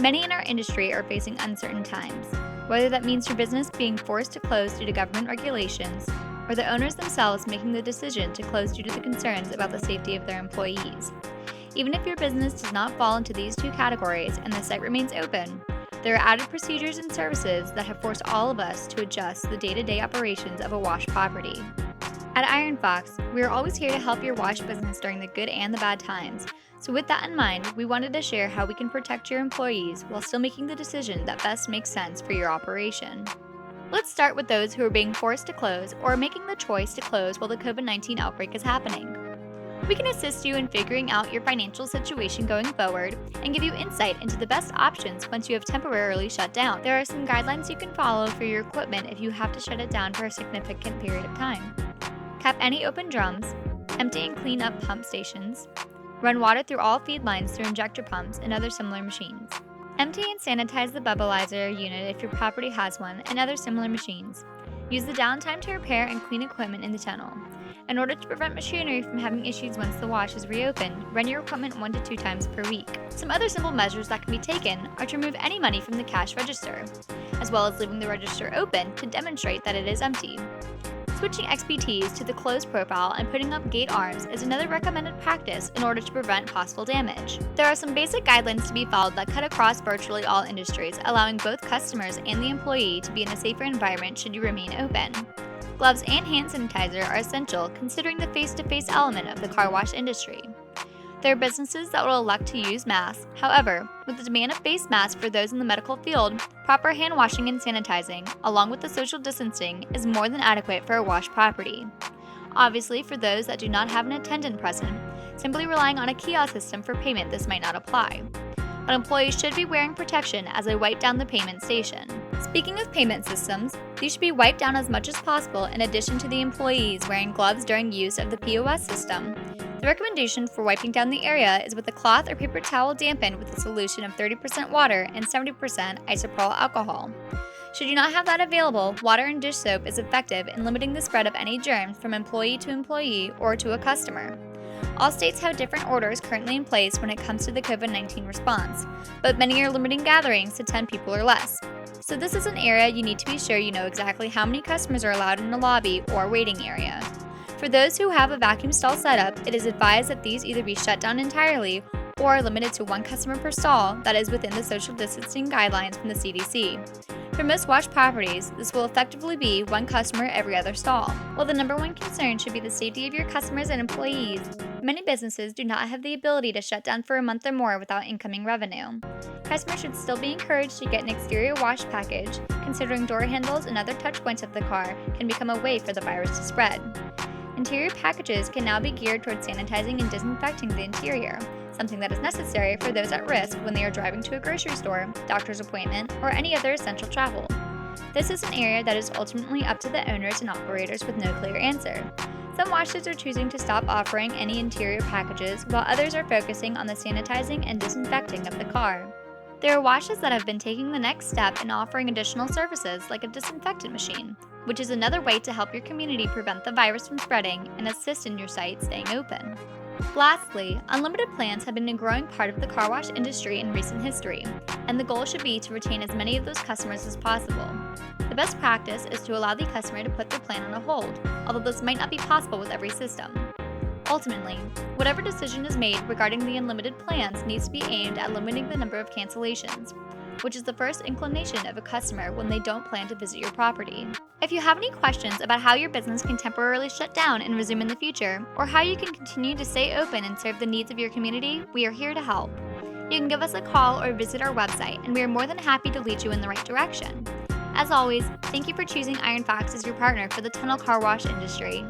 Many in our industry are facing uncertain times, whether that means your business being forced to close due to government regulations, or the owners themselves making the decision to close due to the concerns about the safety of their employees. Even if your business does not fall into these two categories and the site remains open, there are added procedures and services that have forced all of us to adjust the day-to-day operations of a wash property. At Iron Fox, we are always here to help your wash business during the good and the bad times. So with that in mind, we wanted to share how we can protect your employees while still making the decision that best makes sense for your operation. Let's start with those who are being forced to close or making the choice to close while the COVID-19 outbreak is happening. We can assist you in figuring out your financial situation going forward and give you insight into the best options once you have temporarily shut down. There are some guidelines you can follow for your equipment if you have to shut it down for a significant period of time. Cap any open drums, empty and clean up pump stations, run water through all feed lines through injector pumps and other similar machines. Empty and sanitize the bubbleizer unit if your property has one and other similar machines. Use the downtime to repair and clean equipment in the tunnel. In order to prevent machinery from having issues once the wash is reopened, run your equipment 1 to 2 times per week. Some other simple measures that can be taken are to remove any money from the cash register, as well as leaving the register open to demonstrate that it is empty. Switching XPTs to the closed profile and putting up gate arms is another recommended practice in order to prevent possible damage. There are some basic guidelines to be followed that cut across virtually all industries, allowing both customers and the employee to be in a safer environment should you remain open. Gloves and hand sanitizer are essential considering the face-to-face element of the car wash industry. There are businesses that will elect to use masks. However, with the demand of face masks for those in the medical field, proper hand washing and sanitizing, along with the social distancing, is more than adequate for a wash property. Obviously, for those that do not have an attendant present, simply relying on a kiosk system for payment this might not apply. But employees should be wearing protection as they wipe down the payment station. Speaking of payment systems, these should be wiped down as much as possible in addition to the employees wearing gloves during use of the POS system. The recommendation for wiping down the area is with a cloth or paper towel dampened with a solution of 30% water and 70% isopropyl alcohol. Should you not have that available, water and dish soap is effective in limiting the spread of any germs from employee to employee or to a customer. All states have different orders currently in place when it comes to the COVID-19 response, but many are limiting gatherings to 10 people or less. So this is an area you need to be sure you know exactly how many customers are allowed in the lobby or waiting area. For those who have a vacuum stall setup, it is advised that these either be shut down entirely or limited to 1 customer per stall that is within the social distancing guidelines from the CDC. For most wash properties, this will effectively be 1 customer every other stall. While the number one concern should be the safety of your customers and employees, many businesses do not have the ability to shut down for a month or more without incoming revenue. Customers should still be encouraged to get an exterior wash package, considering door handles and other touch points of the car can become a way for the virus to spread. Interior packages can now be geared towards sanitizing and disinfecting the interior, something that is necessary for those at risk when they are driving to a grocery store, doctor's appointment, or any other essential travel. This is an area that is ultimately up to the owners and operators with no clear answer. Some washes are choosing to stop offering any interior packages, while others are focusing on the sanitizing and disinfecting of the car. There are washes that have been taking the next step in offering additional services like a disinfectant machine, which is another way to help your community prevent the virus from spreading and assist in your site staying open. Lastly, unlimited plans have been a growing part of the car wash industry in recent history, and the goal should be to retain as many of those customers as possible. The best practice is to allow the customer to put their plan on a hold, although this might not be possible with every system. Ultimately, whatever decision is made regarding the unlimited plans needs to be aimed at limiting the number of cancellations, which is the first inclination of a customer when they don't plan to visit your property. If you have any questions about how your business can temporarily shut down and resume in the future, or how you can continue to stay open and serve the needs of your community, we are here to help. You can give us a call or visit our website, and we are more than happy to lead you in the right direction. As always, thank you for choosing Iron Fox as your partner for the tunnel car wash industry.